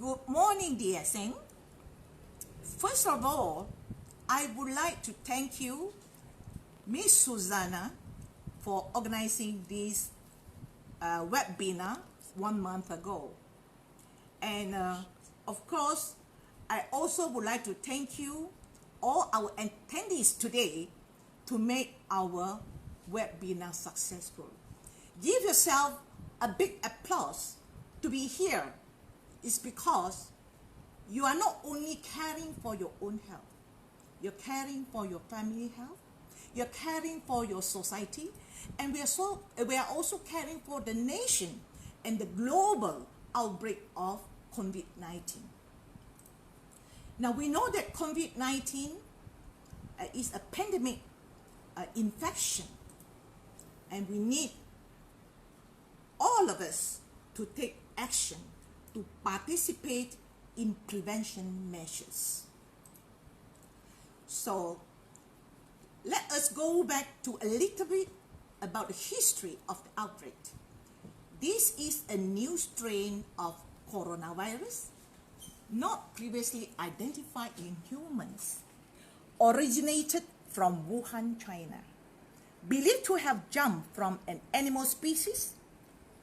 Good morning, DXN. First of all, I would like to thank you, Miss Susanna, for organizing this webinar 1 month ago. And of course, I also would like to thank you, all our attendees today, to make our webinar successful. Give yourself a big applause to be here. It's because you are not only caring for your own health, you're caring for your family health, you're caring for your society, and we are also caring for the nation and the global outbreak of COVID-19. Now we know that COVID-19 is a pandemic infection, and we need all of us to take action to participate in prevention measures. So let us go back to a little bit about the history of the outbreak. This is a new strain of coronavirus, not previously identified in humans, originated from Wuhan, China, believed to have jumped from an animal species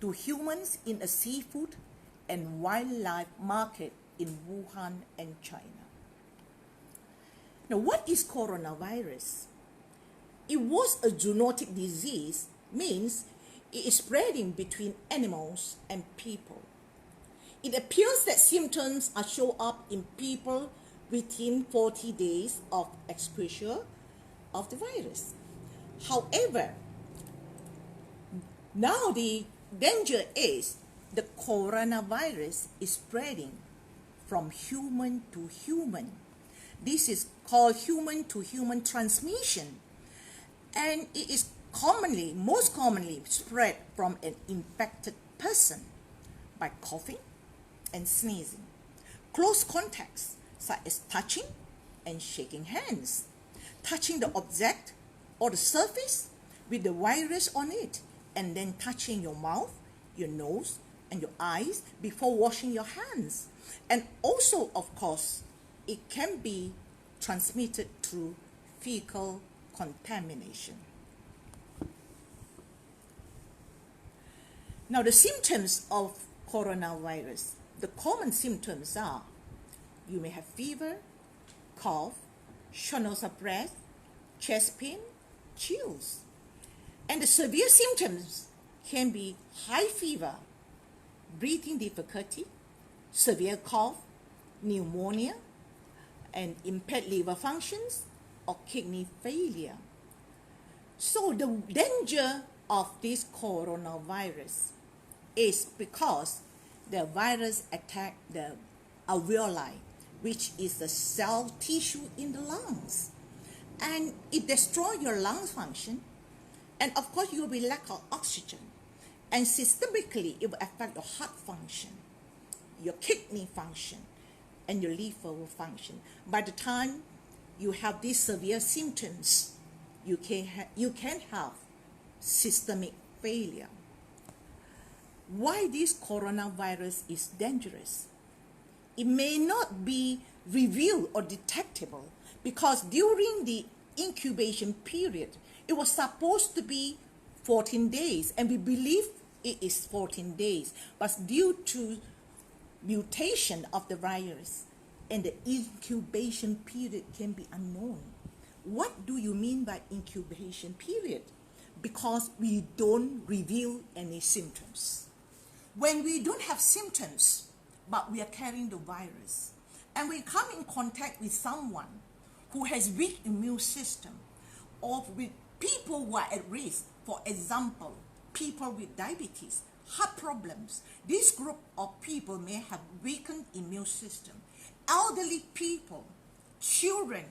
to humans in a seafood and wildlife market in Wuhan and China. Now, what is coronavirus? It was a zoonotic disease, means it is spreading between animals and people. It appears that symptoms are show up in people within 40 days of exposure of the virus. However, now the danger is the coronavirus is spreading from human to human. This is called human to human transmission, and it is most commonly spread from an infected person by coughing and sneezing, close contacts such as touching and shaking hands, touching the object or the surface with the virus on it, and then touching your mouth, your nose, and your eyes before washing your hands. And also, of course, it can be transmitted through fecal contamination. Now, the symptoms of coronavirus, the common symptoms are you may have fever, cough, shortness of breath, chest pain, chills. And the severe symptoms can be high fever, breathing difficulty, severe cough, pneumonia, and impaired liver functions or kidney failure. So the danger of this coronavirus is because the virus attack the alveoli, which is the cell tissue in the lungs, and it destroys your lung function, and of course you will be lack of oxygen, and systemically it will affect your heart function, your kidney function, and your liver function. By the time you have these severe symptoms, you can have systemic failure. Why this coronavirus is dangerous? It may not be revealed or detectable because during the incubation period, it was supposed to be 14 days, and we believe it is 14 days, but due to mutation of the virus and the incubation period can be unknown. What do you mean by incubation period? Because we don't reveal any symptoms. When we don't have symptoms, but we are carrying the virus, and we come in contact with someone who has weak immune system, or with people who are at risk, for example, people with diabetes, heart problems. This group of people may have weakened immune system, elderly people, children,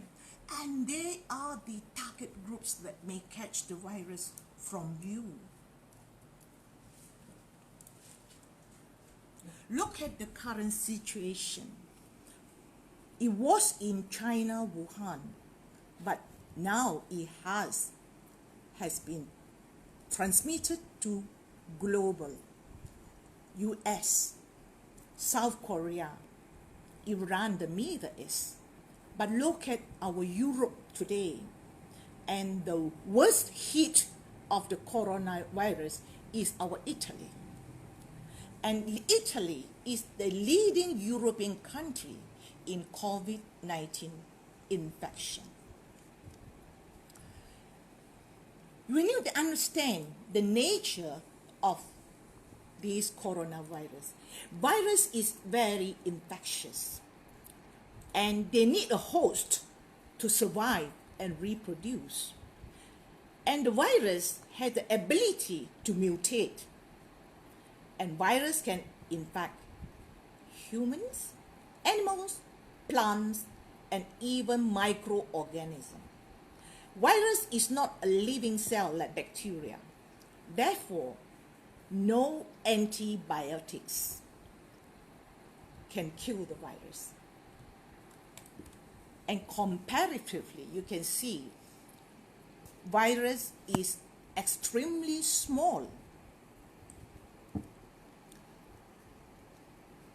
and they are the target groups that may catch the virus from you. Look at the current situation. It was in China, Wuhan, but now it has been transmitted to global, US, South Korea, Iran, the Middle East. But look at our Europe today, and the worst hit of the coronavirus is our Italy. And Italy is the leading European country in COVID-19 infection. We need to understand the nature of this coronavirus. Virus is very infectious, and they need a host to survive and reproduce. And the virus has the ability to mutate. And virus can infect humans, animals, plants, and even microorganisms. Virus is not a living cell like bacteria. Therefore, no antibiotics can kill the virus. And comparatively, you can see virus is extremely small.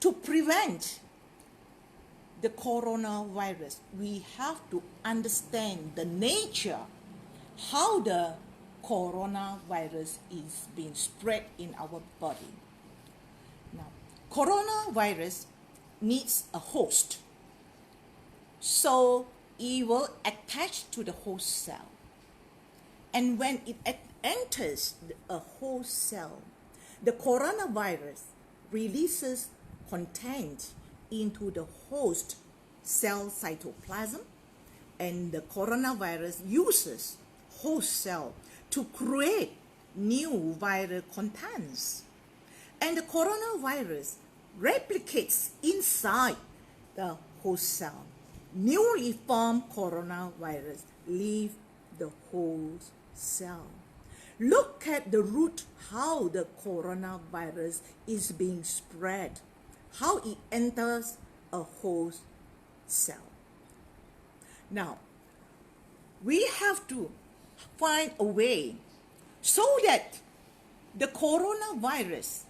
To prevent the coronavirus, we have to understand the nature, how the coronavirus is being spread in our body. Now, coronavirus needs a host, so it will attach to the host cell. And when it enters a host cell, the coronavirus releases content into the host cell cytoplasm, and the coronavirus uses host cell to create new viral contents. And the coronavirus replicates inside the host cell. Newly formed coronavirus leave the host cell. Look at the route, how the coronavirus is being spread, how it enters a host cell. Now, we have to find a way so that the coronavirus,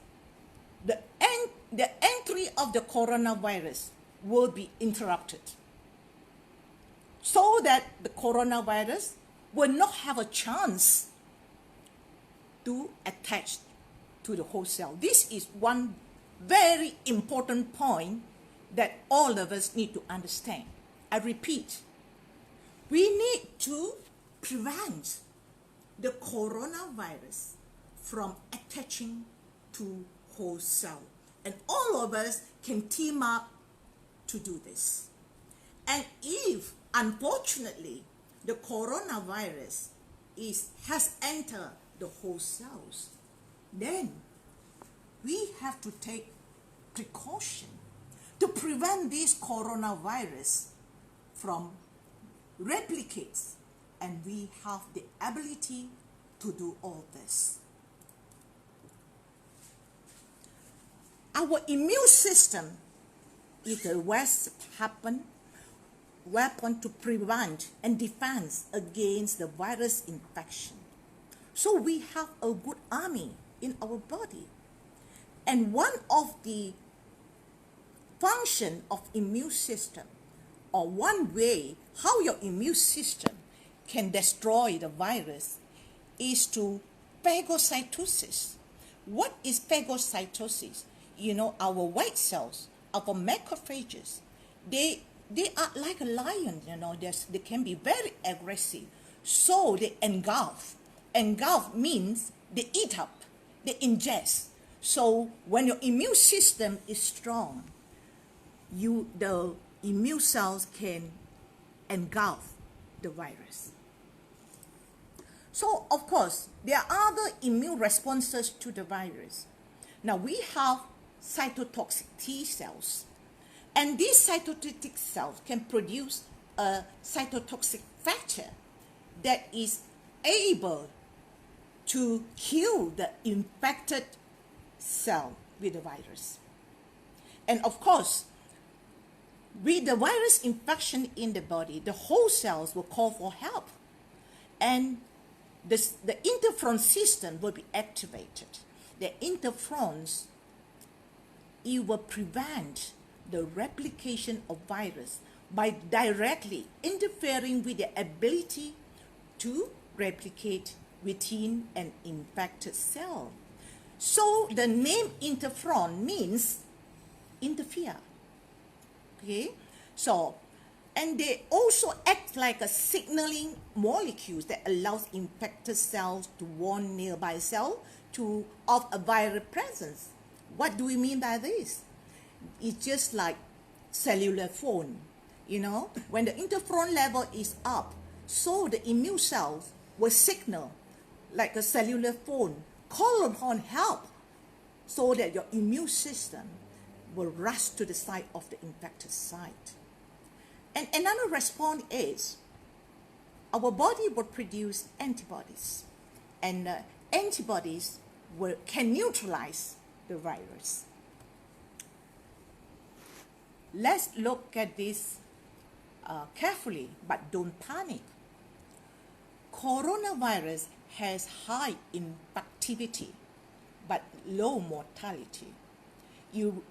the entry of the coronavirus will be interrupted, so that the coronavirus will not have a chance to attach to the host cell. This is one very important point that all of us need to understand. I repeat, we need to prevent the coronavirus from attaching to host cell. And all of us can team up to do this. And if, unfortunately, the coronavirus has entered the host cells, then we have to take precaution to prevent this coronavirus from replicates, and we have the ability to do all this. Our immune system is the best weapon to prevent and defend against the virus infection. So we have a good army in our body. And one of the function of immune system, or one way how your immune system can destroy the virus, is to phagocytosis. What is phagocytosis? You know, our white cells, our macrophages, they are like a lion, you know, they can be very aggressive. So they engulf. Engulf means they eat up, they ingest. So when your immune system is strong, the immune cells can engulf the virus. So of course, there are other immune responses to the virus. Now we have cytotoxic T cells. And these cytotoxic cells can produce a cytotoxic factor that is able to kill the infected cell with the virus. And of course, with the virus infection in the body, the host cells will call for help. And the interferon system will be activated. The interferons, it will prevent the replication of virus by directly interfering with their ability to replicate within an infected cell. So the name interferon means interfere. Okay, so, and they also act like a signaling molecules that allows infected cells to warn nearby cell of a viral presence. What do we mean by this? It's just like cellular phone, when the interferon level is up, so the immune cells will signal like a cellular phone, call upon help, so that your immune system will rush to the site of the infected site. And another response is our body will produce antibodies, and antibodies can neutralize the virus. Let's look at this carefully, but don't panic. Coronavirus has high infectivity but low mortality.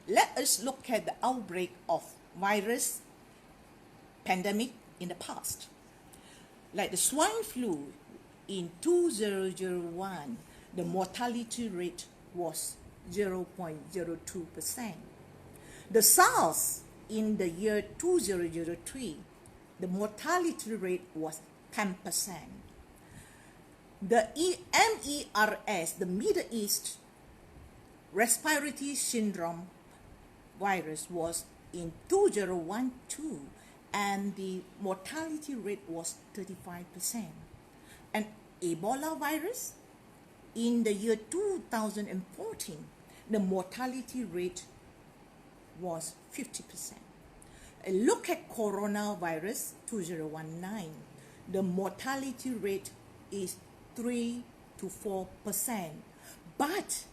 Let us look at the outbreak of virus pandemic in the past. Like the swine flu in 2001, the mortality rate was 0.02%. The SARS in the year 2003, the mortality rate was 10%. The MERS, the Middle East Respiratory Syndrome virus, was in 2012, and the mortality rate was 35%. And Ebola virus in the year 2014, the mortality rate was 50%. Look at coronavirus 2019, the mortality rate is 3 to 4%. But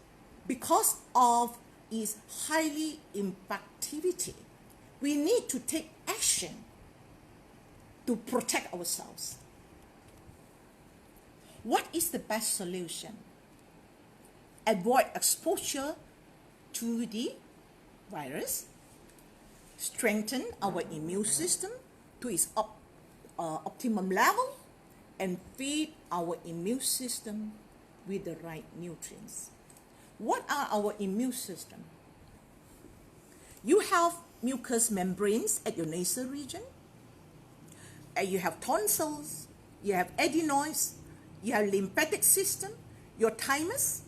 because of its highly infectivity, we need to take action to protect ourselves. What is the best solution? Avoid exposure to the virus, strengthen our immune system to its optimum level, and feed our immune system with the right nutrients. What are our immune system? You have mucous membranes at your nasal region, and you have tonsils, you have adenoids, you have lymphatic system, your thymus,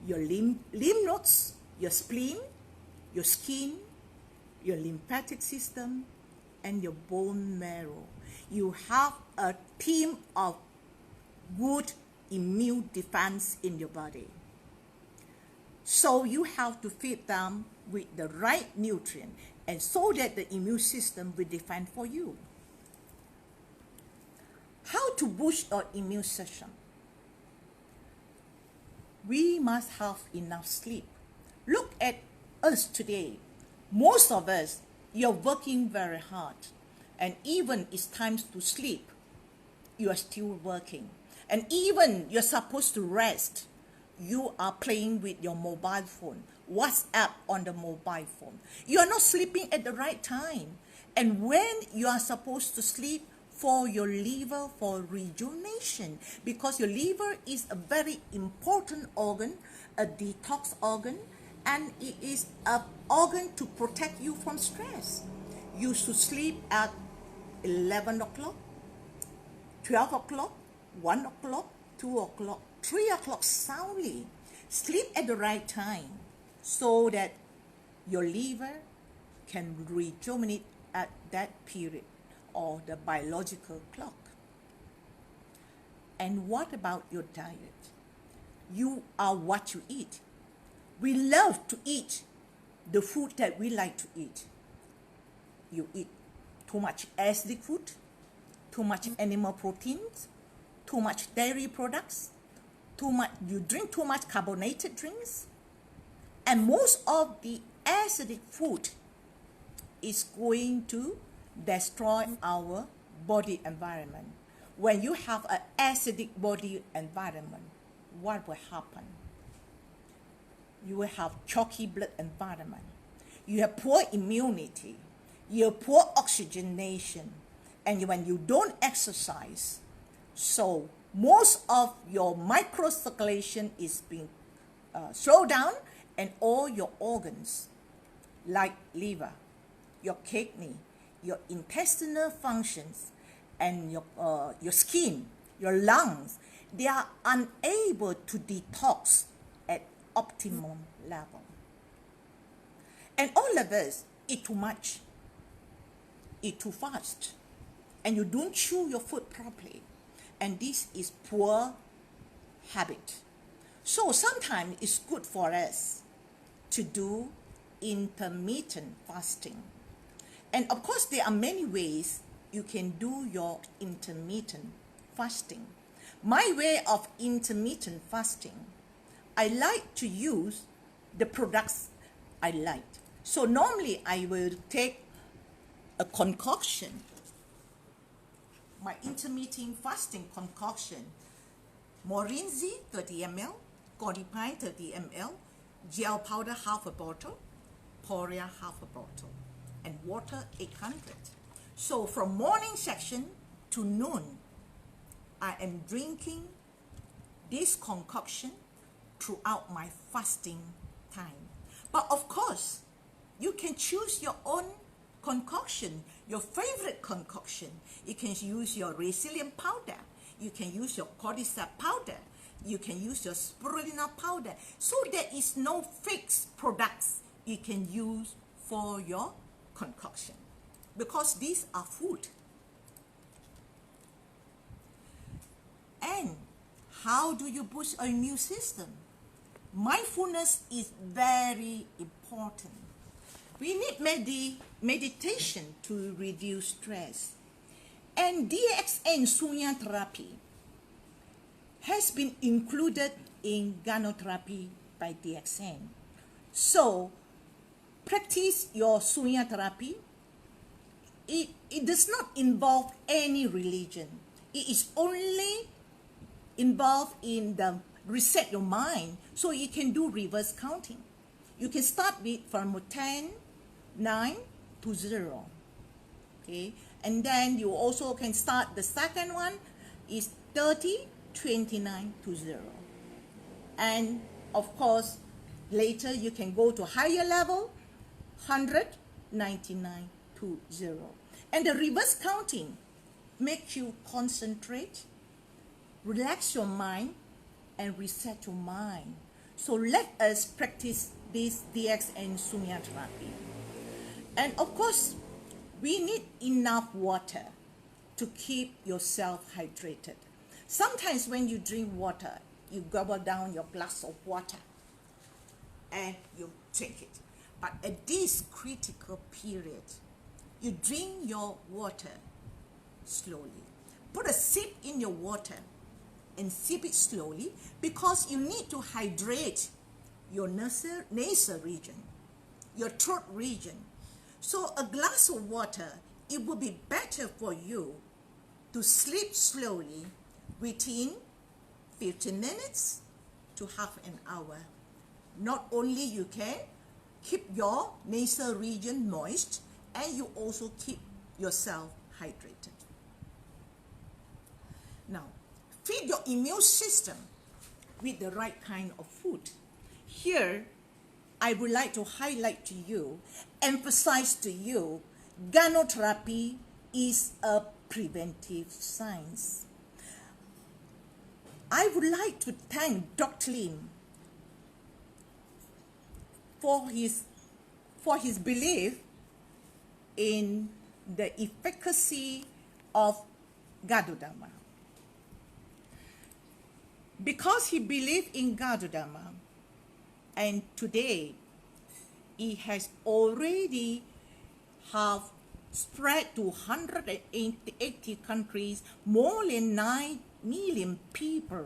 your lymph nodes, your spleen, your skin, your lymphatic system, and your bone marrow. You have a team of good immune defense in your body. So you have to feed them with the right nutrient, and so that the immune system will defend for you. How to boost our immune system? We must have enough sleep. Look at us today. Most of us, you're working very hard, and even it's time to sleep, you are still working. And even you're supposed to rest, you are playing with your mobile phone, WhatsApp on the mobile phone. You are not sleeping at the right time. And when you are supposed to sleep, for your liver, for rejuvenation, because your liver is a very important organ, a detox organ, and it is an organ to protect you from stress. You should sleep at 11 o'clock, 12 o'clock, 1 o'clock, 2 o'clock, 3 o'clock soundly. Sleep at the right time so that your liver can rejuvenate at that period, or the biological clock. And what about your diet? You are what you eat. We love to eat the food that we like to eat. You eat too much acidic food, too much animal proteins, too much dairy products, you drink too much carbonated drinks, and most of the acidic food is going to destroy our body environment. When you have an acidic body environment, what will happen? You will have chalky blood environment. you have poor immunity, you have poor oxygenation, and when you don't exercise, so most of your microcirculation is being slowed down, and all your organs, like liver, your kidney, your intestinal functions, and your skin, your lungs, they are unable to detox at optimum level. And all of us eat too much, eat too fast, and you don't chew your food properly. And this is poor habit. So sometimes it's good for us to do intermittent fasting. And of course, there are many ways you can do your intermittent fasting. My way of intermittent fasting, I like to use the products I like. So normally I will take a concoction, my intermittent fasting concoction, Morinzi 30 ml, Godipi 30 ml, gel powder half a bottle, Poria half a bottle, and water 800. So from morning section to noon, I am drinking this concoction throughout my fasting time. But of course, you can choose your own concoction, your favorite concoction. You can use your resilient powder. You can use your cordyceps powder. You can use your spirulina powder. So there is no fixed products you can use for your concoction, because these are food. And how do you boost your immune system? Mindfulness is very important. We need meditation to reduce stress. And DXN therapy has been included in Ganoterapy by DXN. So practice your therapy. It does not involve any religion. It is only involved in the reset your mind, so you can do reverse counting. You can start with from 10, 9 to 0. Okay, and then you also can start the second one is 30, 29 to 0. And of course, later you can go to higher level, 100, 99 to 0. And the reverse counting makes you concentrate, relax your mind, and reset your mind. So let us practice this DXN therapy. And of course, we need enough water to keep yourself hydrated. Sometimes when you drink water, you gobble down your glass of water and you drink it. But at this critical period, you drink your water slowly. Put a sip in your water and sip it slowly, because you need to hydrate your nasal region, your throat region. So a glass of water, it will be better for you to sleep slowly within 15 minutes to half an hour. Not only you can keep your nasal region moist, and you also keep yourself hydrated. Now, feed your immune system with the right kind of food. Here, I would like to highlight to you, emphasize to you, Ganotherapy is a preventive science. I would like to thank Dr. Lim for his belief in the efficacy of Ganoderma. Because he believed in Ganoderma, and today it has already have spread to 180 countries. More than 9 million people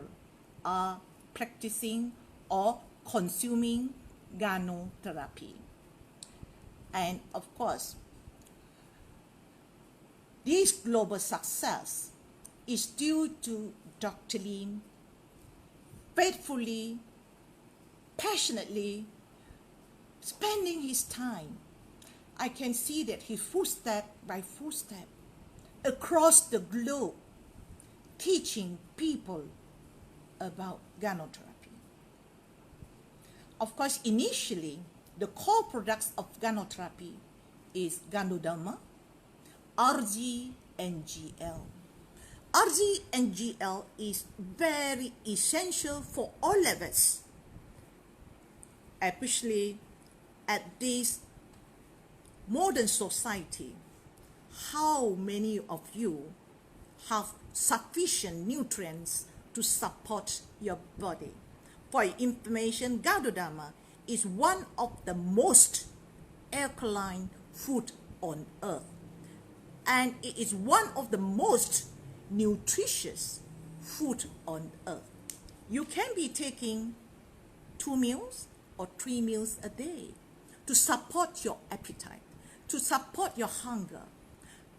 are practicing or consuming Ganotherapy. And of course, this global success is due to Dr. Lim faithfully, passionately spending his time I can see that he footstep by footstep across the globe teaching people about Ganotherapy. Of course, initially, the core products of Ganotherapy is Ganoderma, RG, and GL. RG and GL is very essential for all of us, especially at this modern society. How many of you have sufficient nutrients to support your body? For your information, Ganoderma is one of the most alkaline food on earth, and it is one of the most nutritious food on earth. You can be taking 2 meals or 3 meals a day to support your appetite, to support your hunger,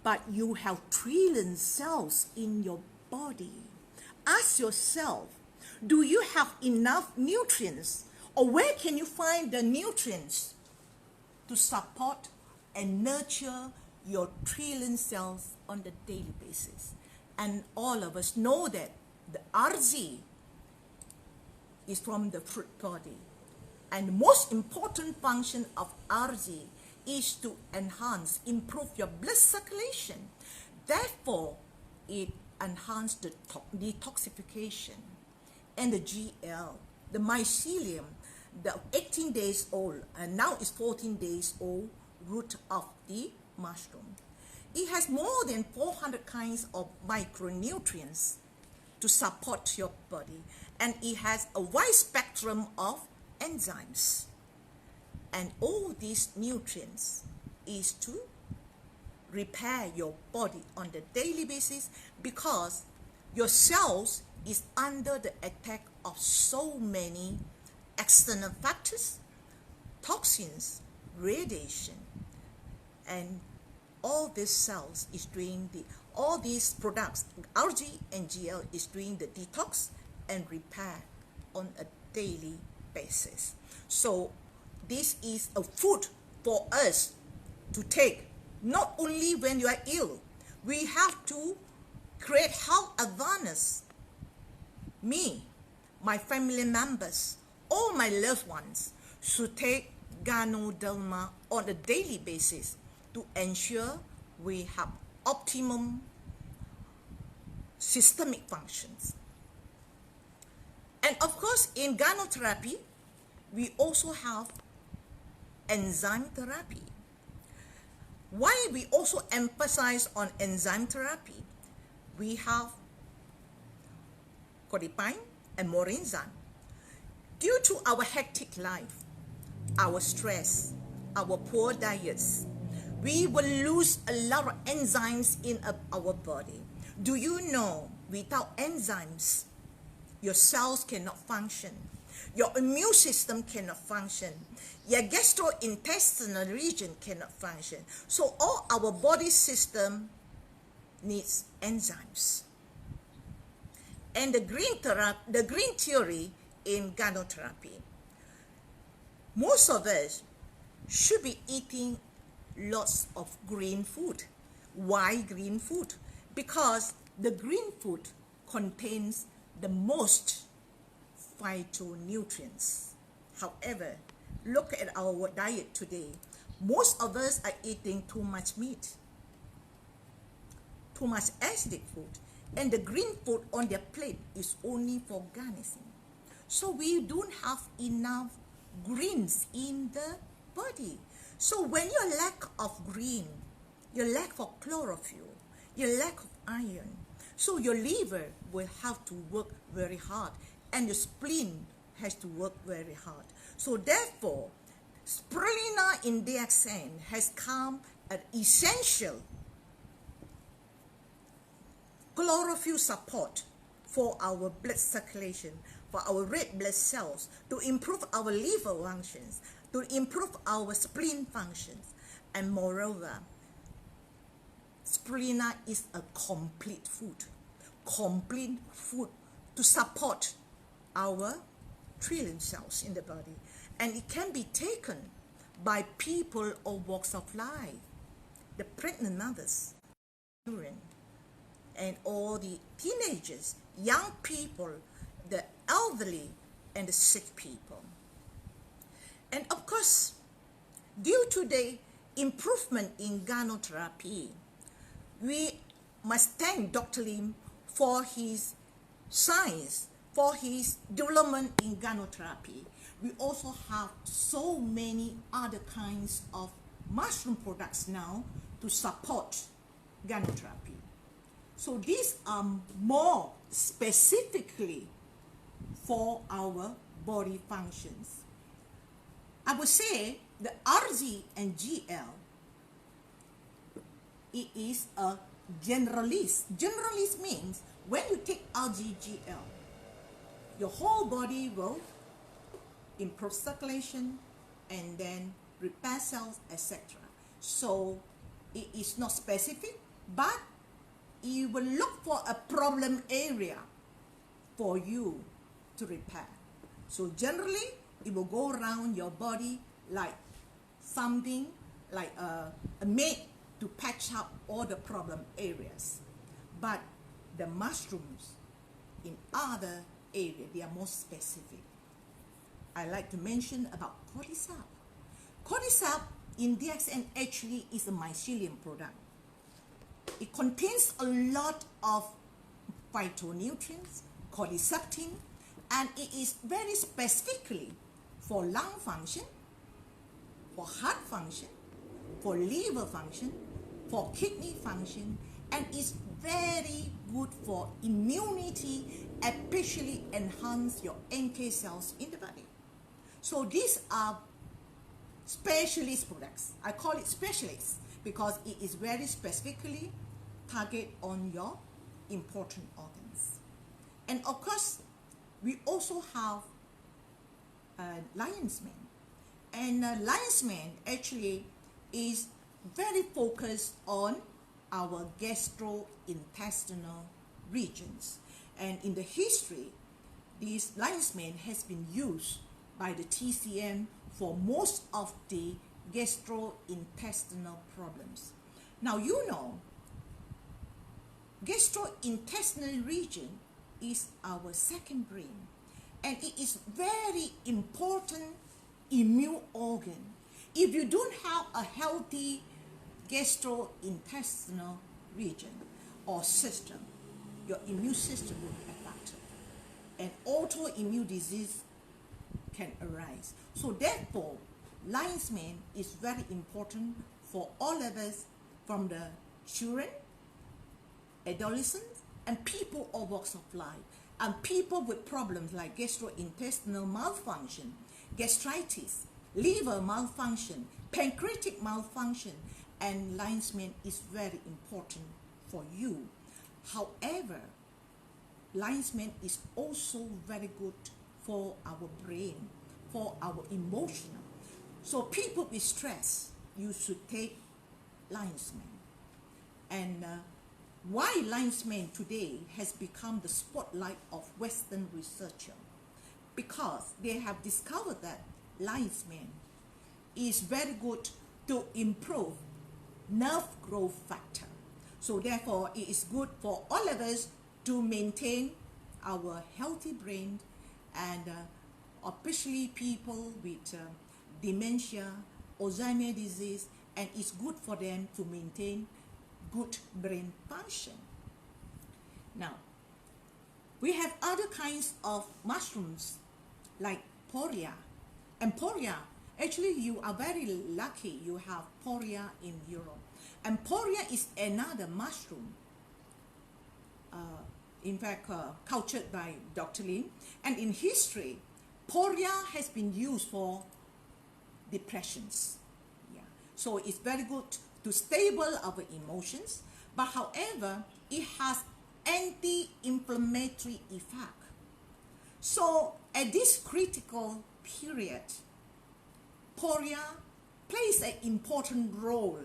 but you have trillion cells in your body. Ask yourself, do you have enough nutrients, or where can you find the nutrients to support and nurture your trillion cells on the daily basis? And all of us know that the RZ is from the fruit body. And the most important function of RZ is to enhance, improve your blood circulation. Therefore, it enhances the detoxification. And the GL, the mycelium, the 18 days old, and now is 14 days old root of the mushroom. It has more than 400 kinds of micronutrients to support your body, and it has a wide spectrum of enzymes. And all these nutrients is to repair your body on the daily basis, because your cells is under the attack of so many external factors, toxins, radiation, and all these cells is doing all these products, RG and GL, is doing the detox and repair on a daily basis. So this is a food for us to take, not only when you are ill. We have to create health awareness. Me, my family members, all my loved ones should take Ganoderma on a daily basis to ensure we have optimum systemic functions. And of course, in Ganotherapy, we also have enzyme therapy. Why we also emphasize on enzyme therapy? We have codipine and more enzyme. Due to our hectic life, our stress, our poor diets, we will lose a lot of enzymes in our body. Do you know, without enzymes, your cells cannot function, your immune system cannot function, your gastrointestinal region cannot function. So all our body system needs enzymes. And the green theory in Ganoterapy, most of us should be eating lots of green food. Why green food? Because the green food contains the most phytonutrients. However, look at our diet today. Most of us are eating too much meat, too much acidic food, and the green food on their plate is only for garnishing. So we don't have enough greens in the body. So when you lack of green, you lack of chlorophyll, you lack of iron, so your liver will have to work very hard, and your spleen has to work very hard. So therefore, Spirulina in DXN has come an essential chlorophyll support for our blood circulation, for our red blood cells, to improve our liver functions, to improve our spleen functions. And moreover, Spirulina is a complete food to support our trillion cells in the body. And it can be taken by people of walks of life, the pregnant mothers, children, and all the teenagers, young people, the elderly, and the sick people. And of course, due to the improvement in Ganotherapy, we must thank Dr. Lim for his science, for his development in Ganotherapy. We also have so many other kinds of mushroom products now to support Ganotherapy. So these are more specifically for our body functions. I would say the RG and GL, it is a generalist. Generalist means when you take RGGL, your whole body will improve circulation and then repair cells, etc. So it is not specific, but you will look for a problem area for you to repair. So generally, it will go around your body like something like a maid to patch up all the problem areas. But the mushrooms in other areas, they are more specific. I like to mention about cordyceps. Cordyceps in DXN actually is a mycelium product. It contains a lot of phytonutrients, cordycepin, and it is very specifically for lung function, for heart function, for liver function, for kidney function, and is very good for immunity, especially enhance your NK cells in the body. So these are specialist products. I call it specialist because it is very specifically target on your important organs. And of course, we also have lion's mane. And lion's mane actually is very focused on our gastrointestinal regions. And in the history, this lion's mane has been used by the TCM for most of the gastrointestinal problems. Now you know, gastrointestinal region is our second brain, and it is very important immune organ. If you don't have a healthy gastrointestinal region or system, your immune system will be affected, and autoimmune disease can arise. So therefore, lion's mane is very important for all of us, from the children, adolescents, and people of walks of life, and people with problems like gastrointestinal malfunction, gastritis, liver malfunction, pancreatic malfunction, and lion's mane is very important for you. However, lion's mane is also very good for our brain, for our emotional. So people with stress, you should take lion's mane. And why lion's mane today has become the spotlight of Western researchers? Because they have discovered that lion's mane is very good to improve nerve growth factor. So therefore, it is good for all of us to maintain our healthy brain, and especially people with dementia, Alzheimer's disease, and it's good for them to maintain good brain function. Now, we have other kinds of mushrooms like poria. And poria, actually you are very lucky you have poria in Europe. And poria is another mushroom, in fact, cultured by Dr. Lin. And in history, poria has been used for depressions. Yeah. So it's very good to stable our emotions, but however, it has anti-inflammatory effect. So at this critical period, poria plays an important role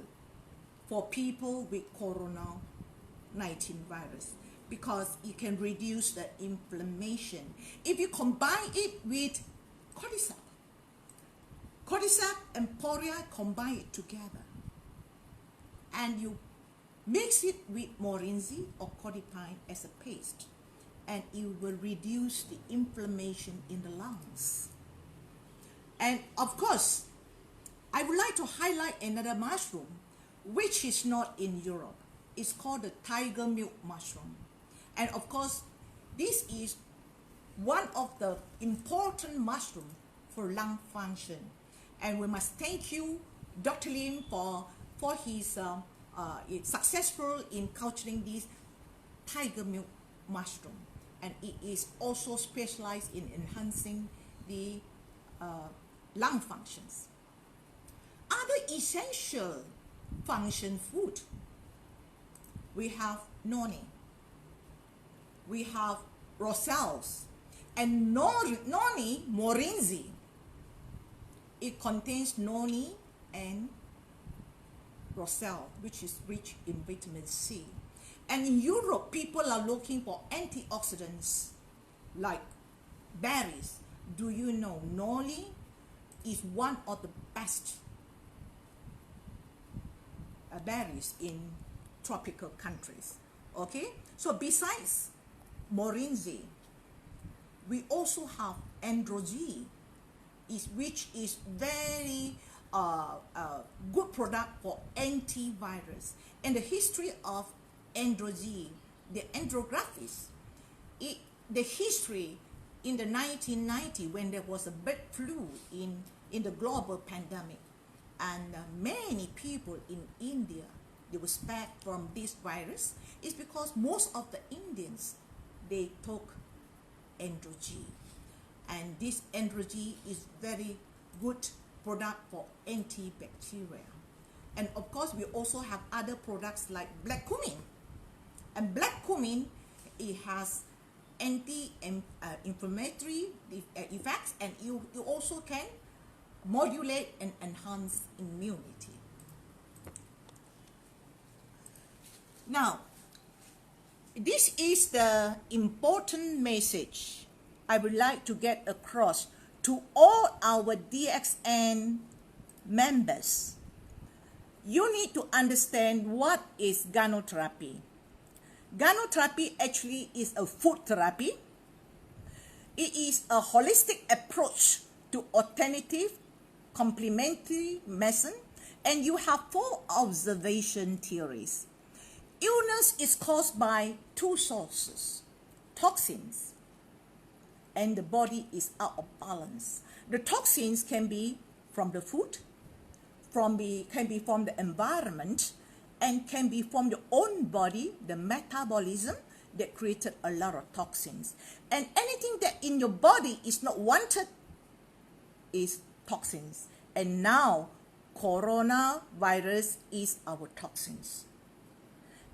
for people with COVID-19 virus, because it can reduce the inflammation. If you combine it with cordyceps, cordyceps and poria combine it together, and you mix it with morinzi or codipine as a paste, and it will reduce the inflammation in the lungs. And of course, I would like to highlight another mushroom which is not in Europe. It's called the tiger milk mushroom. And of course, this is one of the important mushrooms for lung function. And we must thank you, Dr. Lim, for his successful in culturing this tiger milk mushroom. And it is also specialized in enhancing the lung functions. Other essential function food, we have noni, we have roselles, and noni morinzi. It contains noni and roselle, which is rich in vitamin C. And in Europe, people are looking for antioxidants like berries. Do you know noni is one of the best berries in tropical countries? Okay, so besides morinzi, we also have androgy, which is very good product for antivirus. And the history of androgy, the andrographis, the history in the 1990s when there was a bird flu in the global pandemic, and many people in India, they were spared from this virus, is because most of the Indians, they took androgy. And this androgy is very good product for antibacterial. And of course, we also have other products like black cumin. And black cumin, it has anti-inflammatory effects, and you also can modulate and enhance immunity. Now, this is the important message I would like to get across to all our DXN members. You need to understand what is Ganotherapy. Ganotherapy actually is a food therapy. It is a holistic approach to alternative complementary medicine, and you have 4 observation theories. Illness is caused by 2 sources: toxins, and the body is out of balance. The toxins can be from the food, can be from the environment, and can be from your own body, the metabolism that created a lot of toxins. And anything that in your body is not wanted is toxins. And now, coronavirus is our toxins.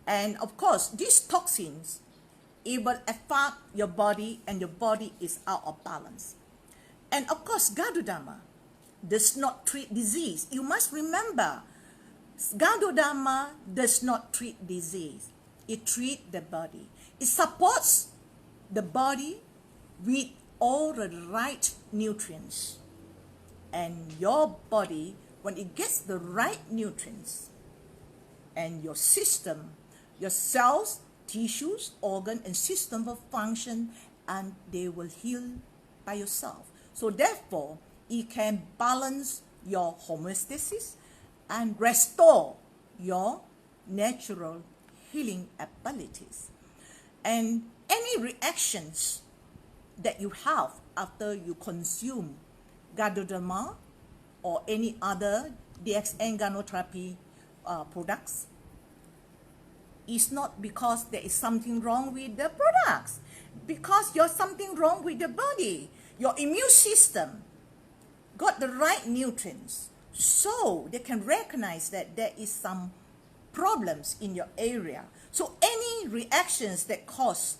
And of course, these toxins, it will affect your body, and your body is out of balance. And of course, Ganoderma does not treat disease. You must remember, Ganoderma does not treat disease. It treats the body. It supports the body with all the right nutrients. And your body, when it gets the right nutrients, and your system, your cells, tissues, organ, and system will function, and they will heal by yourself. So therefore, it can balance your homeostasis and restore your natural healing abilities. And any reactions that you have after you consume Ganoderma or any other DXN Ganotherapy products, is not because there is something wrong with the products, because there's something wrong with the body. Your immune system got the right nutrients, so they can recognize that there is some problems in your area. So any reactions that cause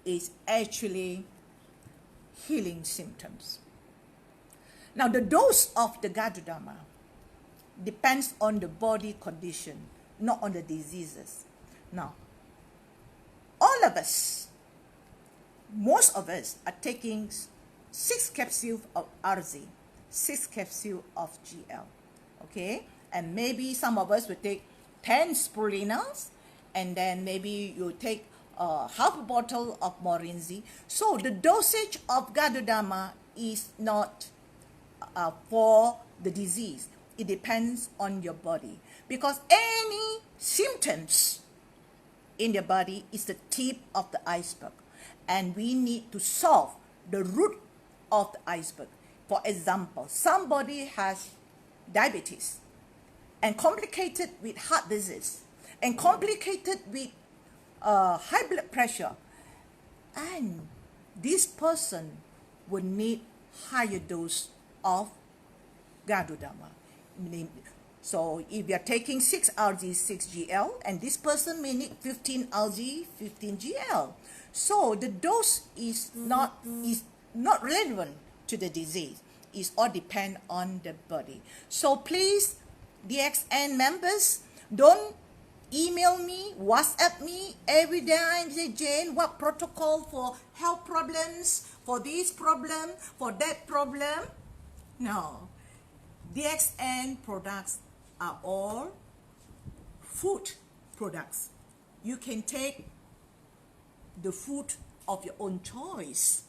is actually healing symptoms. Now, the dose of the Ganoderma depends on the body condition, not on the diseases. Now, all of us, most of us are taking 6 capsules of RZ, 6 capsules of GL, okay? And maybe some of us will take 10 Spirulinas, and then maybe you take half a bottle of Morinzi. So the dosage of Ganoderma is not for the disease. It depends on your body, because any symptoms in your body is the tip of the iceberg, and we need to solve the root of the iceberg. For example, somebody has diabetes and complicated with heart disease and complicated with high blood pressure, and this person will need higher dose of Ganoderma. So if you're taking 6 algae, 6 GL, and this person may need 15 algae, 15 GL. So the dose is not relevant to the disease. It all depends on the body. So please, DXN members, don't email me, WhatsApp me every day and say, Jane, what protocol for health problems, for this problem, for that problem? No. DXN products are all food products. You can take the food of your own choice.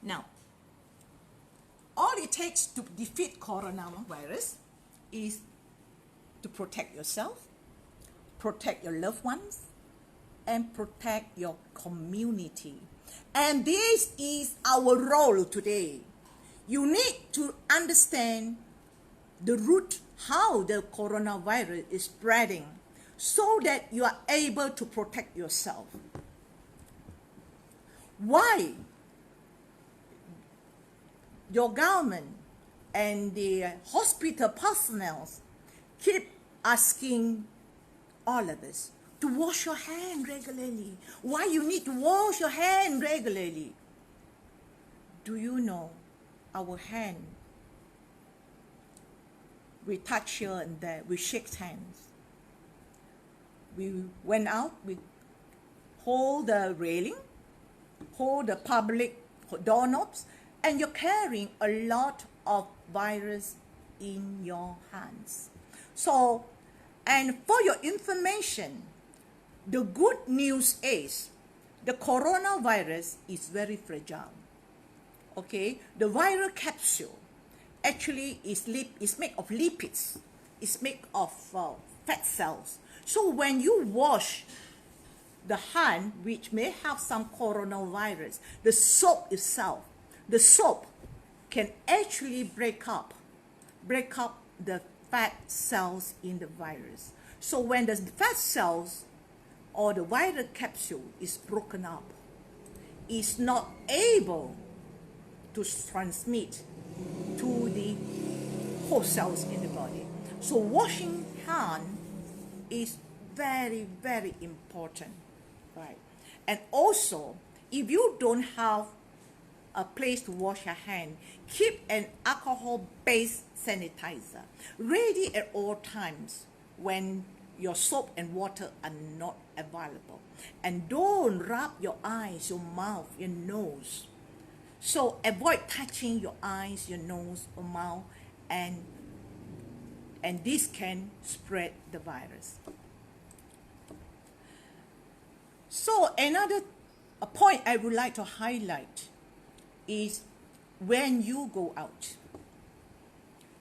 Now, all it takes to defeat coronavirus is to protect yourself, protect your loved ones, and protect your community. And this is our role today. You need to understand the root, how the coronavirus is spreading, so that you are able to protect yourself. Why your government and the hospital personnel keep asking all of us to wash your hand regularly? Why you need to wash your hand regularly? Do you know our hand, we touch here and there, we shake hands. We went out, we hold the railing, hold the public doorknobs, and you're carrying a lot of virus in your hands. So, and for your information, the good news is the coronavirus is very fragile. Okay, the viral capsule actually is made of lipids. It's made of fat cells. So when you wash the hand, which may have some coronavirus, the soap itself, the soap can actually break up the fat cells in the virus. So when the fat cells or the viral capsule is broken up, it's not able to transmit to the host cells in the body. So washing hand is very, very important, right? And also, if you don't have a place to wash your hand, keep an alcohol-based sanitizer ready at all times when your soap and water are not available. And don't rub your eyes, your mouth, your nose. So avoid touching your eyes, your nose, or mouth, and this can spread the virus. So another point I would like to highlight is when you go out,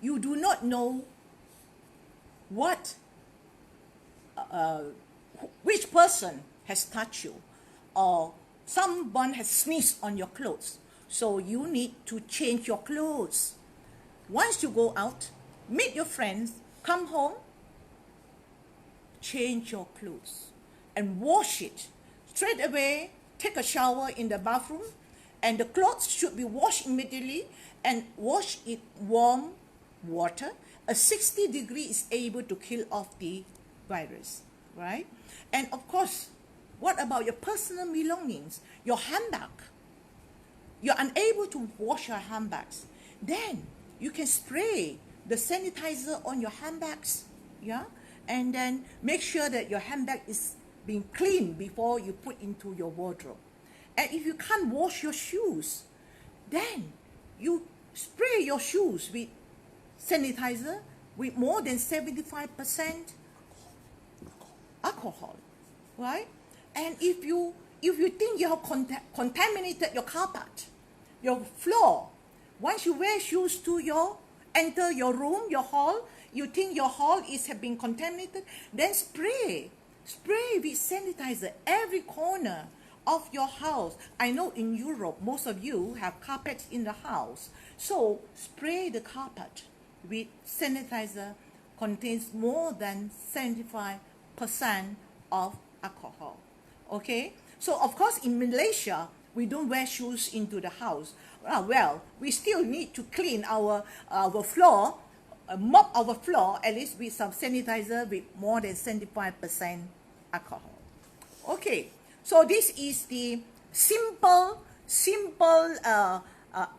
you do not know what which person has touched you, or someone has sneezed on your clothes. So you need to change your clothes. Once you go out, meet your friends, come home, change your clothes and wash it. Straight away, take a shower in the bathroom, and the clothes should be washed immediately, and wash it warm water. A 60 degree is able to kill off the virus, right? And of course, what about your personal belongings, your handbag? You're unable to wash your handbags. Then you can spray the sanitizer on your handbags, yeah? And then make sure that your handbag is being cleaned before you put into your wardrobe. And if you can't wash your shoes, then you spray your shoes with sanitizer with more than 75% alcohol, right? And if you think you have contaminated your carpet, your floor, once you wear shoes to enter your room, your hall, you think your hall have been contaminated, then spray with sanitizer every corner of your house. I know in Europe, most of you have carpets in the house. So spray the carpet with sanitizer contains more than 75% of alcohol. Okay? So of course in Malaysia, we don't wear shoes into the house. Well, we still need to clean our floor, mop our floor, at least with some sanitizer with more than 75% alcohol. Okay, so this is the simple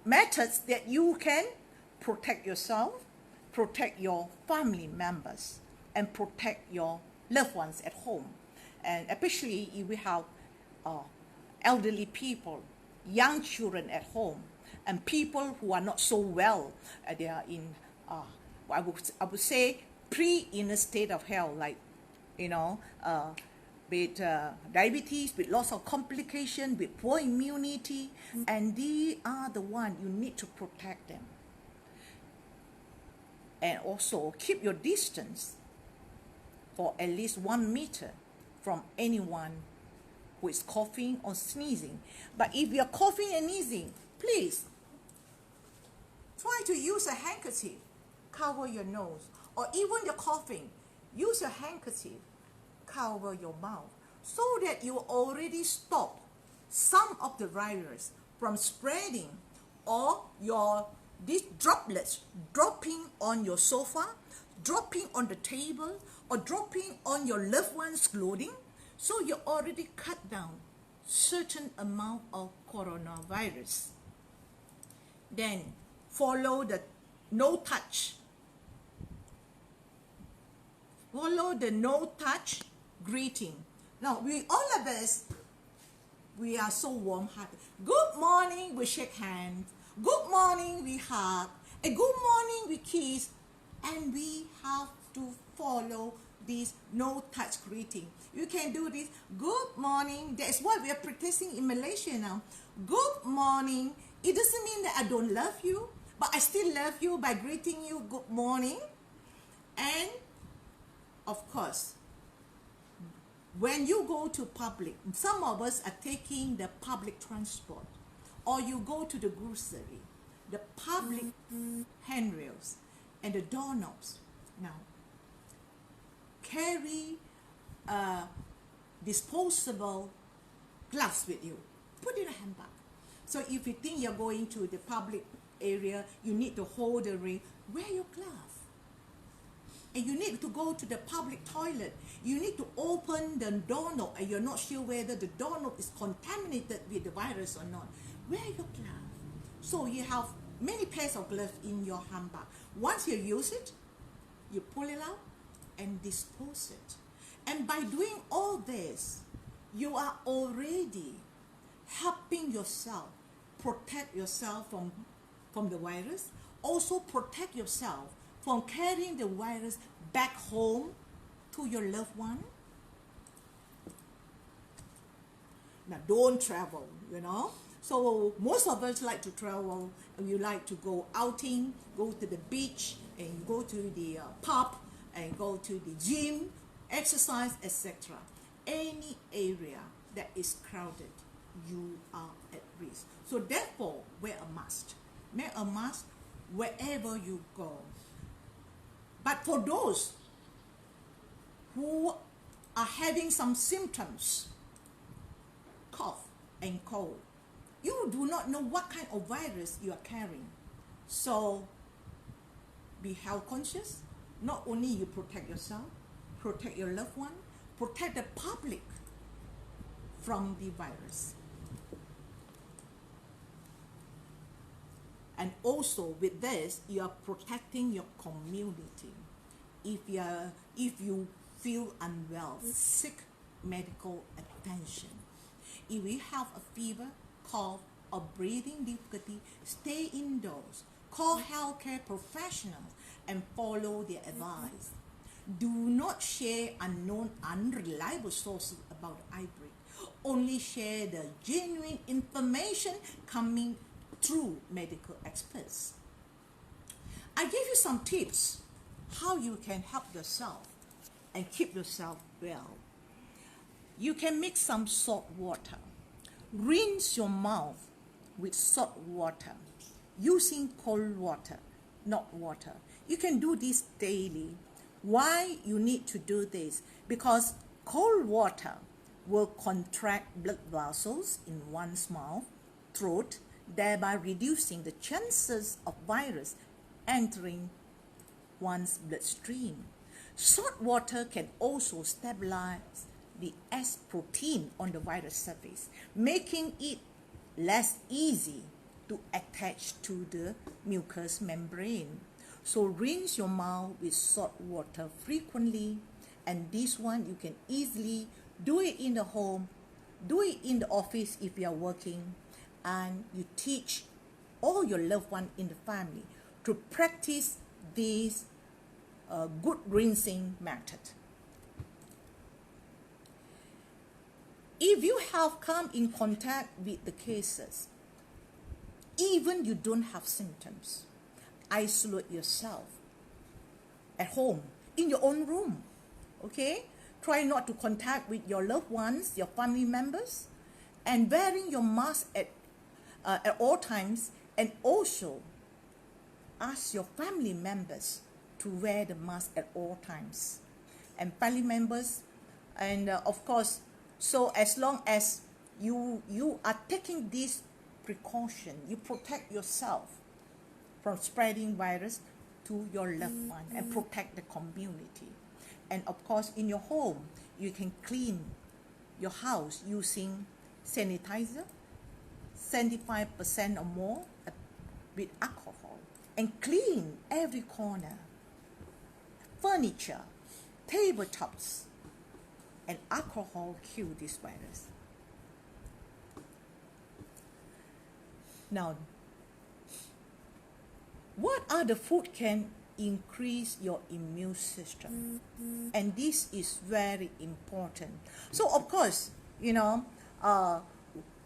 methods that you can protect yourself, protect your family members, and protect your loved ones at home. And especially if we have elderly people, young children at home, and people who are not so well. They are in, I would say, in a state of health, like, with diabetes, with lots of complications, with poor immunity, and they are the one you need to protect them. And also keep your distance for at least 1 meter from anyone who is coughing or sneezing. But if you're coughing and sneezing, please try to use a handkerchief, cover your nose, or even you're coughing, use a handkerchief, cover your mouth, so that you already stop some of the virus from spreading, or these droplets dropping on your sofa, dropping on the table, or dropping on your loved one's clothing. So you already cut down certain amount of coronavirus. Then follow the no touch. Follow the no touch greeting. Now all of us, we are so warm-hearted. Good morning, we shake hands. Good morning, we hug. And good morning, we kiss. And we have to follow this no touch greeting. You can do this. Good morning. That's what we are practicing in Malaysia now. Good morning. It doesn't mean that I don't love you, but I still love you by greeting you good morning. And of course, when you go to public, some of us are taking the public transport, or you go to the grocery, the public handrails and the doorknobs. Now, carry a disposable gloves with you. Put in a handbag. So if you think you're going to the public area, you need to hold the ring, wear your glove. And you need to go to the public toilet. You need to open the doorknob and you're not sure whether the doorknob is contaminated with the virus or not. Wear your glove. So you have many pairs of gloves in your handbag. Once you use it, you pull it out and dispose it. And by doing all this, you are already helping yourself, protect yourself from the virus, also protect yourself from carrying the virus back home to your loved one. Now, don't travel, So most of us like to travel, and we like to go outing, go to the beach, and go to the pub, and go to the gym, exercise, etc. Any area that is crowded, you are at risk. So therefore, wear a mask. Wear a mask wherever you go. But for those who are having some symptoms, cough and cold, you do not know what kind of virus you are carrying. So be health conscious. Not only you protect yourself, protect your loved one, protect the public from the virus. And also with this, you are protecting your community. If you feel unwell, seek medical attention. If you have a fever, cough, or breathing difficulty, stay indoors, call healthcare professionals, and follow their advice. Do not share unknown, unreliable sources about outbreak. Only share the genuine information coming through medical experts. I give you some tips how you can help yourself and keep yourself well. You can mix some salt water. Rinse your mouth with salt water using cold water, not water. You can do this daily. Why you need to do this? Because cold water will contract blood vessels in one's mouth, throat, thereby reducing the chances of virus entering one's bloodstream. Salt water can also stabilize the S protein on the virus surface, making it less easy to attach to the mucous membrane. So rinse your mouth with salt water frequently, and this one you can easily do it in the home, do it in the office if you are working, and you teach all your loved ones in the family to practice this good rinsing method. If you have come in contact with the cases, even you don't have symptoms, isolate yourself at home, in your own room, okay? Try not to contact with your loved ones, your family members, and wearing your mask at all times, and also ask your family members to wear the mask at all times. And family members, and of course, so as long as you are taking this precaution, you protect yourself from spreading virus to your loved one and protect the community. And of course, in your home, you can clean your house using sanitizer, 75% or more with alcohol, and clean every corner, furniture, tabletops, and alcohol kill this virus. Now, what are the food can increase your immune system? And this is very important. So of course, you know,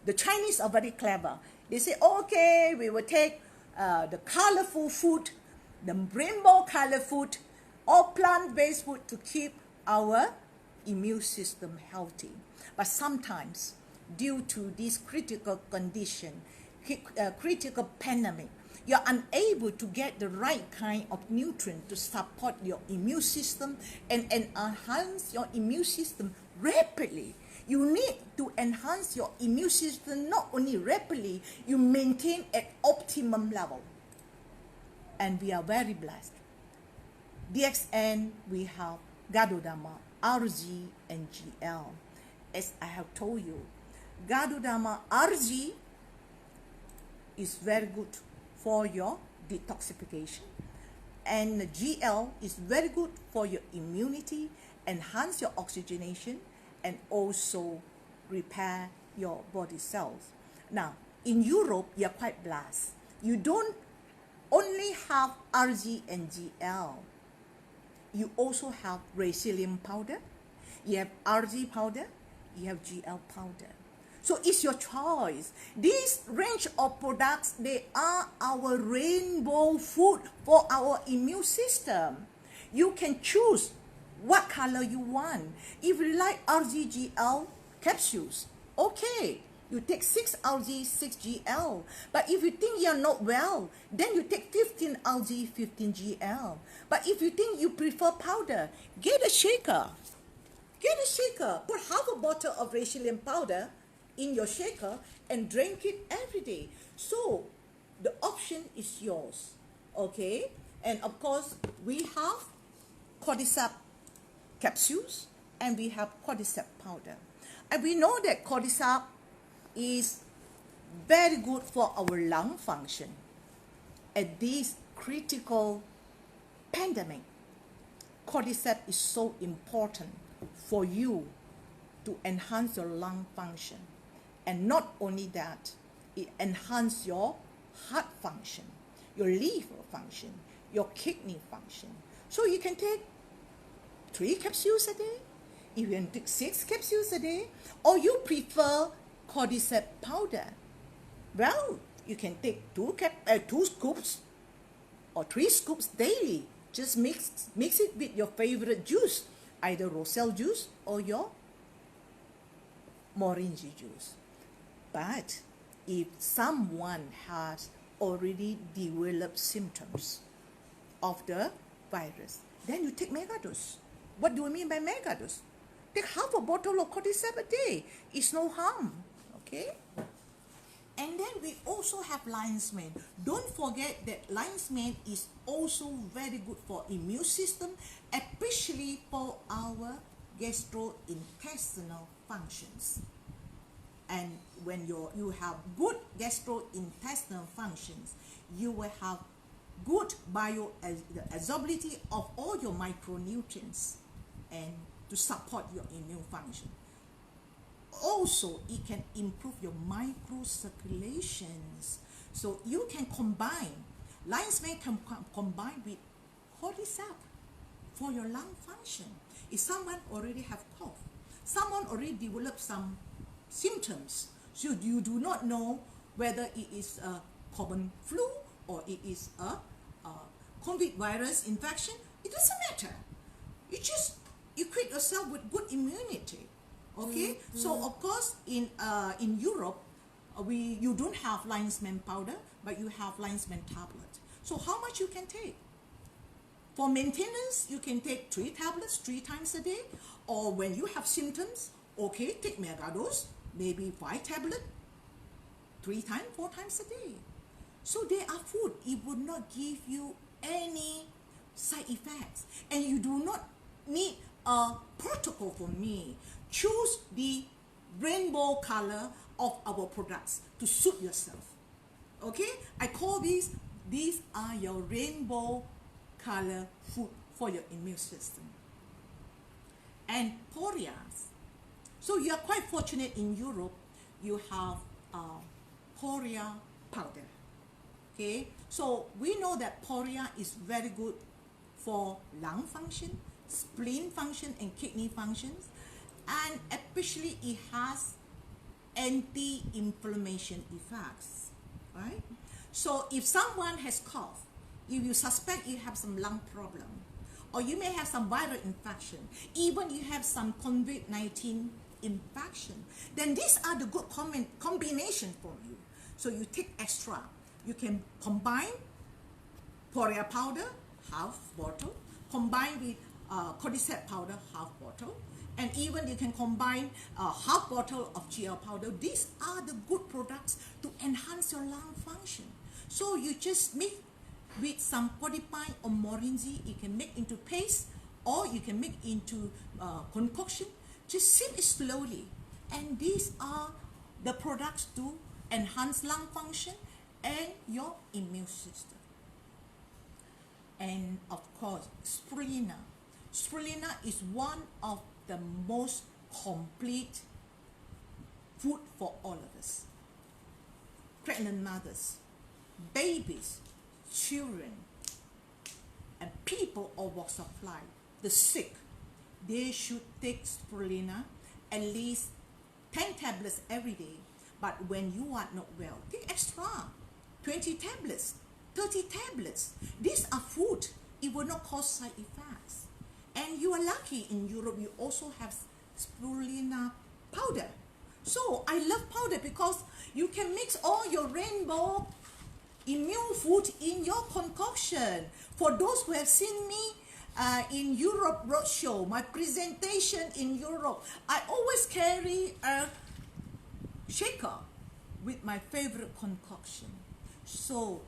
the Chinese are very clever. They say, okay, we will take the colorful food, the rainbow color food, or plant-based food to keep our immune system healthy. But sometimes, due to this critical condition, critical pandemic, you're unable to get the right kind of nutrient to support your immune system and enhance your immune system rapidly. You need to enhance your immune system not only rapidly, you maintain at optimum level. And we are very blessed. DXN, we have Ganoderma, RG, and GL. As I have told you, Ganoderma RG is very good for your detoxification, and GL is very good for your immunity, enhance your oxygenation, and also repair your body cells. Now, in Europe, you're quite blessed. You don't only have RG and GL. You also have resilient powder, you have RG powder, you have GL powder. So it's your choice. This range of products, they are our rainbow food for our immune system. You can choose what color you want. If you like RGGL capsules, okay, you take 6 RG, 6 GL. But if you think you're not well, then you take 15 RG, 15 GL. But if you think you prefer powder, get a shaker. Get a shaker. Put half a bottle of resilient powder in your shaker and drink it every day. So the option is yours, okay? And of course, we have cordyceps capsules and we have cordyceps powder. And we know that cordyceps is very good for our lung function. At this critical pandemic, cordyceps is so important for you to enhance your lung function. And not only that, It enhances your heart function, your liver function, your kidney function. So you can take 3 capsules a day, if you can take 6 capsules a day, or you prefer cordyceps powder. Well, you can take 2 scoops or 3 scoops daily. Just mix it with your favorite juice, either roselle juice or your moringa juice. But if someone has already developed symptoms of the virus, then you take megadose. What do I mean by megadose? Take half a bottle of cordyceps a day. It's no harm, okay? And then we also have lion's mane. Don't forget that lion's mane is also very good for immune system, especially for our gastrointestinal functions. And when you have good gastrointestinal functions, you will have good bioavailability of all your micronutrients and to support your immune function. Also, it can improve your microcirculations. So you can combine, lion's mane can combine with cordyceps for your lung function. If someone already have cough, someone already developed some symptoms, so you do not know whether it is a common flu or it is a COVID virus infection, it doesn't matter. You just equip yourself with good immunity. Okay, so of course in Europe, you don't have lion's mane powder, but you have lion's mane tablet. So how much you can take? For maintenance, you can take 3 tablets 3 times a day, or when you have symptoms, okay, take megadose, maybe 5 tablets 3 times 4 times a day. So they are food. It would not give you any side effects, and you do not need a protocol for me. Choose the rainbow color of our products to suit yourself. Okay, I call these are your rainbow color food for your immune system. And porias. So you are quite fortunate in Europe, you have poria powder. Okay, so we know that poria is very good for lung function, spleen function, and kidney functions. And especially it has anti-inflammation effects, right? So if someone has cough, if you suspect you have some lung problem, or you may have some viral infection, even you have some COVID-19 infection, then these are the good combination for you. So you take extra. You can combine poria powder, half bottle, combine with cordyceps powder, half bottle, and even you can combine half bottle of GL powder. These are the good products to enhance your lung function. So you just mix with some podipine or moringa. You can make into paste, or you can make into concoction. Just sip it slowly. And these are the products to enhance lung function and your immune system. And of course, spirulina. Spirulina is one of the most complete food for all of us. Pregnant mothers, babies, children, and people of walks of life, the sick, they should take spirulina at least 10 tablets every day. But when you are not well, take extra 20 tablets, 30 tablets. These are food. It will not cause side effects. And you are lucky in Europe, you also have spirulina powder. So I love powder because you can mix all your rainbow immune food in your concoction. For those who have seen me in Europe roadshow, my presentation in Europe, I always carry a shaker with my favorite concoction. So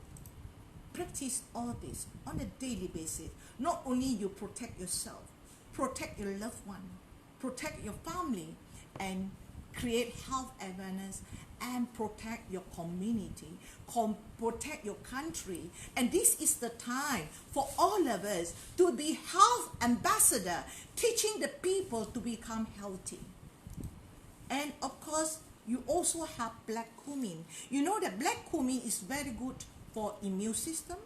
practice all this on a daily basis. Not only you protect yourself, protect your loved one, protect your family, and create health awareness, and protect your community, protect your country. And this is the time for all of us to be health ambassador, teaching the people to become healthy. And of course, you also have black cumin. You know that black cumin is very good for immune system,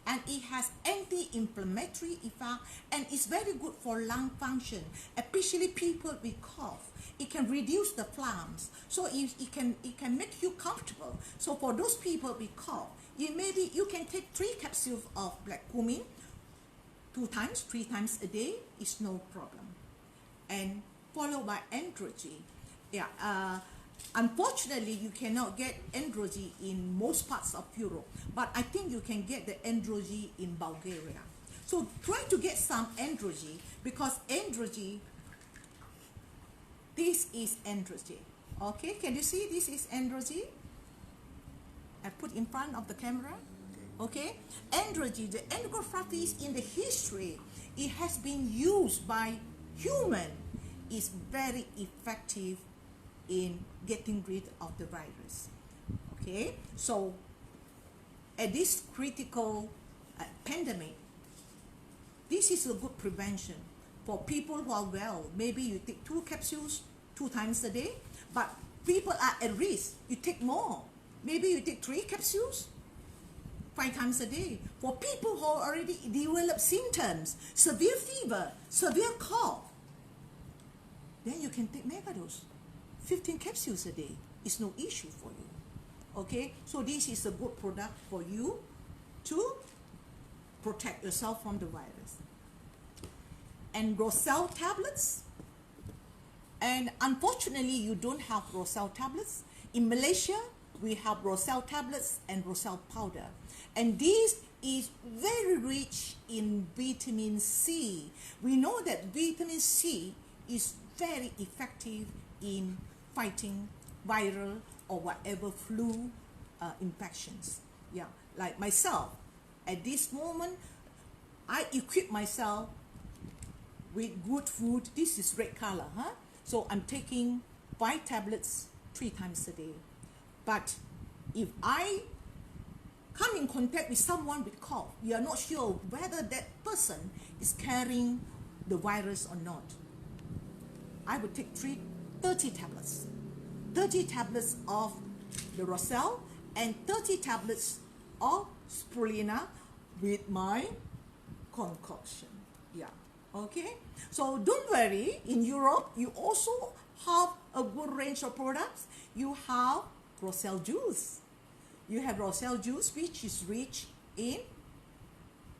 and it has anti-inflammatory effect, and it's very good for lung function, especially people with cough. It can reduce the phlegms, so it can make you comfortable. So for those people with cough, you can take 3 capsules of black cumin 3 times a day is no problem. And followed by androgy. Unfortunately, you cannot get androgy in most parts of Europe, but I think you can get the androgy in Bulgaria. So try to get some androgy, because androgy, this is androgy. Okay, can you see this is androgy? I put in front of the camera. Okay, androgy, the andrographis in the history, it has been used by human, is very effective in getting rid of the virus. Okay, so at this critical pandemic, this is a good prevention for people who are well. Maybe you take 2 capsules 2 times a day, but people are at risk, you take more. Maybe you take 3 capsules 5 times a day. For people who already develop symptoms, severe fever, severe cough, then you can take megadose. 15 capsules a day is no issue for you. Okay, so this is a good product for you to protect yourself from the virus. And Roselle tablets, and unfortunately you don't have Roselle tablets. In Malaysia, we have Roselle tablets and Roselle powder, and this is very rich in vitamin C. We know that vitamin C is very effective in fighting viral or whatever flu infections. Yeah, like myself, at this moment, I equip myself with good food. This is red color, huh? So I'm taking 5 tablets 3 times a day. But if I come in contact with someone with cough, you are not sure whether that person is carrying the virus or not, I would take 30 tablets. 30 tablets of the Roselle and 30 tablets of Spirulina with my concoction. Yeah, okay? So don't worry, in Europe, you also have a good range of products. You have Roselle juice. You have Roselle juice, which is rich in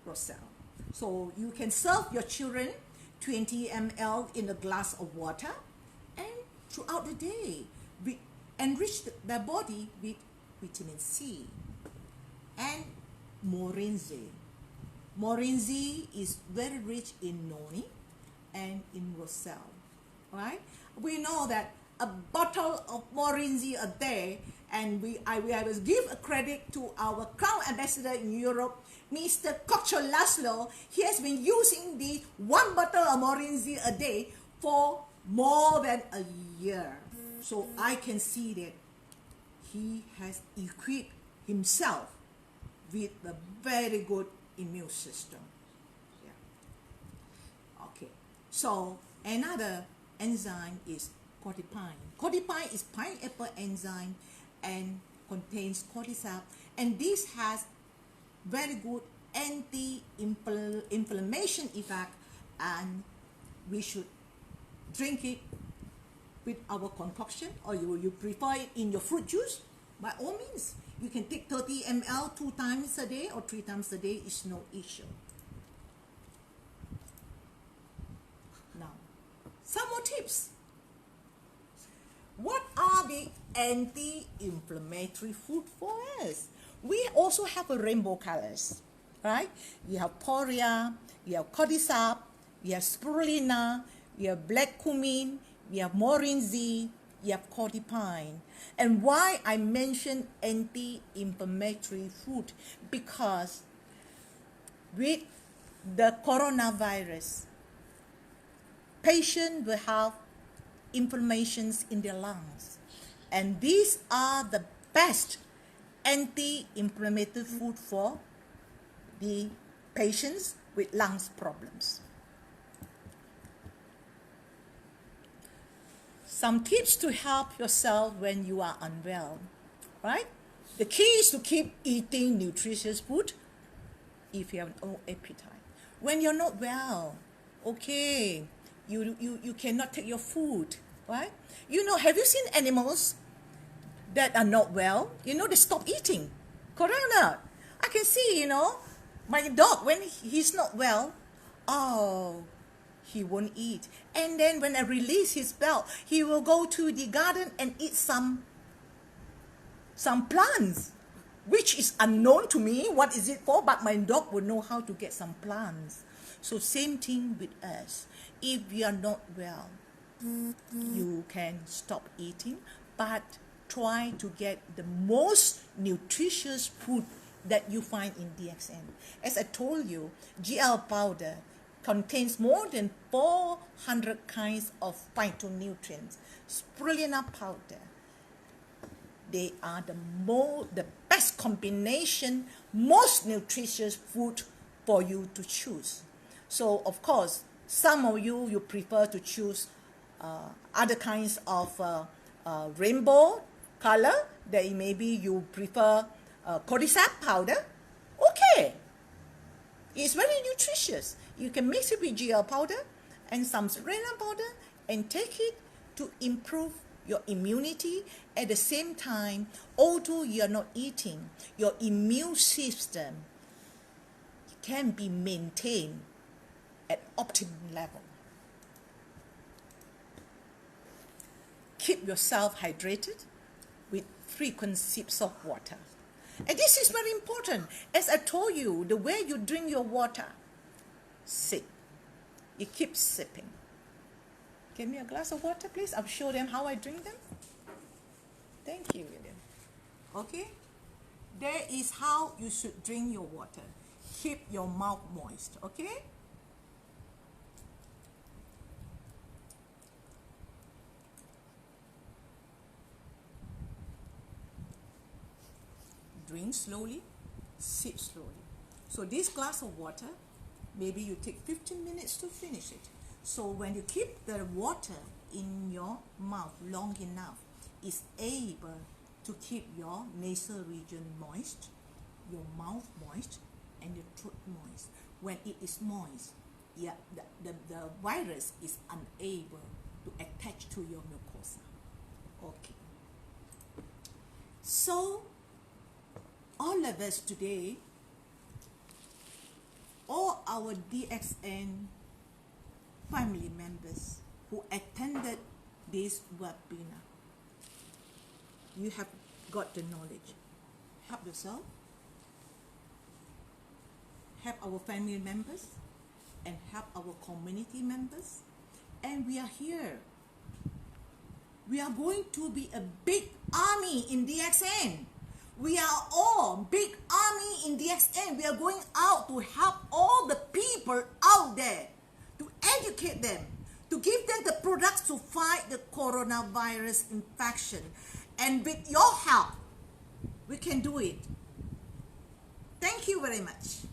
Roselle. So you can serve your children 20 ml in a glass of water, and throughout the day, enrich their body with vitamin C and Morinzi. Morinzi is very rich in noni and in Roselle, right? We know that a bottle of Morinzi a day, and I will give a credit to our Crown Ambassador in Europe, Mr. Kocho Laszlo. He has been using the 1 bottle of Morinzi a day for more than a year. So I can see that he has equipped himself with a very good immune system. Yeah. Okay. So another enzyme is cordypine. Cordypine is pineapple enzyme and contains cordyceps, and this has very good anti-inflammation effect, and we should drink it with our concoction, or you prefer it in your fruit juice, by all means. You can take 30 ml 2 times a day or 3 times a day, is no issue. Now, some more tips. What are the anti-inflammatory food for us? We also have a rainbow colors, right? You have poria, you have cordyceps, you have spirulina, you have black cumin, you have morinzi, you have cordypine. And why I mention anti-inflammatory food? Because with the coronavirus, patients will have inflammations in their lungs, and these are the best anti-inflammatory food for the patients with lungs problems. Some tips to help yourself when you are unwell, right? The key is to keep eating nutritious food if you have no appetite. When you're not well, okay, you cannot take your food, right? You know, have you seen animals that are not well? You know, they stop eating, correct or not? I can see, you know, my dog, when he's not well, oh, he won't eat. And then when I release his belt, he will go to the garden and eat some plants, which is unknown to me. What is it for? But my dog will know how to get some plants. So same thing with us. If we are not well, you can stop eating, but try to get the most nutritious food that you find in DXN. As I told you, GL powder contains more than 400 kinds of phytonutrients. Spirulina powder, they are the best combination, most nutritious food for you to choose. So of course, some of you prefer to choose other kinds of rainbow color, that maybe you prefer cordyceps powder. Okay, it's very nutritious. You can mix it with GL powder and some spirulina powder and take it to improve your immunity. At the same time, although you are not eating, your immune system can be maintained at optimum level. Keep yourself hydrated with frequent sips of water. And this is very important. As I told you, the way you drink your water, sip. You keep sipping. Give me a glass of water, please. I'll show them how I drink them. Thank you, William. Okay? There is how you should drink your water. Keep your mouth moist, okay? Drink slowly, sip slowly. So this glass of water, maybe you take 15 minutes to finish it. So when you keep the water in your mouth long enough, it's able to keep your nasal region moist, your mouth moist, and your throat moist. When it is moist, yeah, the virus is unable to attach to your mucosa. Okay. So all of us today, all our DXN family members who attended this webinar, you have got the knowledge. Help yourself, help our family members, and help our community members. And we are here. We are going to be a big army in DXN. We are all big army in DXN. We are going out to help all the people out there, to educate them, to give them the products to fight the coronavirus infection. And with your help, we can do it. Thank you very much.